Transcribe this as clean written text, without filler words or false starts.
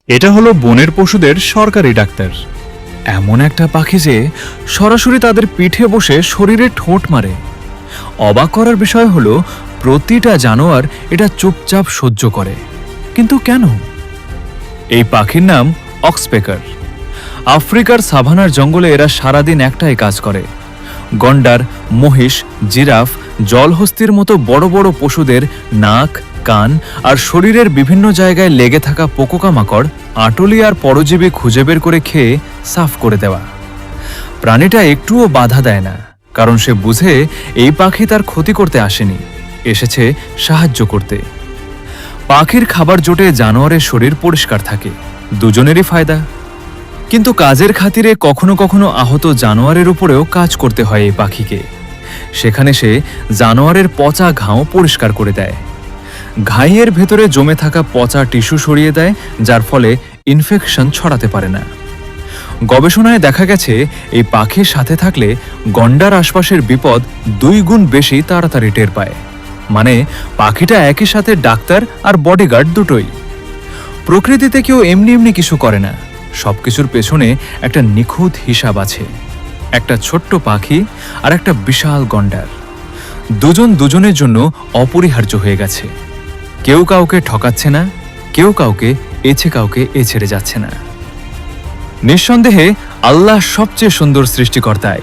এটা হলো বনের পশুদের সরকারি ডাক্তার। এমন একটা পাখি যে সরাসরি তাদের পিঠে বসে শরীরে ঠোঁট মারে। অবাক করার বিষয় হলো প্রতিটা জানোয়ার এটা চুপচাপ সহ্য করে। কিন্তু কেন? এই পাখির নাম অক্সপেকার। আফ্রিকার সাভানার জঙ্গলে এরা সারাদিন একটাই কাজ করে। গন্ডার, মহিষ, জিরাফ, জলহস্তির মতো বড় বড় পশুদের নাক, কান আর শরীরের বিভিন্ন জায়গায় লেগে থাকা পোকামাকড়, আটলি আর পরজীবী খুঁজে বের করে খেয়ে সাফ করে দেওয়া। প্রাণীটা একটুও বাধা দেয় না, কারণ সে বুঝে এই পাখি তার ক্ষতি করতে আসেনি, এসেছে সাহায্য করতে। পাখির খাবার জোটে জানোয়ারের শরীর পরিষ্কার থাকে, দুজনেরই ফায়দা। কিন্তু কাজের খাতিরে কখনো কখনো আহত জানোয়ারের উপরেও কাজ করতে হয় এই পাখিকে। সেখানে সে জানোয়ারের পচা ঘাও পরিষ্কার করে দেয়, ঘাইয়ের ভেতরে জমে থাকা পচা টিস্যু সরিয়ে দেয়, যার ফলে ইনফেকশন ছড়াতে পারে না। গবেষণায় দেখা গেছে এই পাখির সাথে থাকলে গন্ডার আশপাশের বিপদ 2 গুণ বেশি তাড়াতাড়ি টের পায়। মানে পাখিটা একই সাথে ডাক্তার আর বডিগার্ড দুটোই। প্রকৃতিতে কেউ এমনি এমনি কিছু করে না, সবকিছুর পেছনে একটা নিখুঁত হিসাব আছে। একটা ছোট্ট পাখি আর একটা বিশাল গন্ডার, দুজন দুজনের জন্য অপরিহার্য হয়ে গেছে। কেউ কাউকে ঠকাচ্ছে না, কেউ কাউকে এ ছেড়ে যাচ্ছে না। নিঃসন্দেহে আল্লাহ সবচেয়ে সুন্দর সৃষ্টিকর্তাই।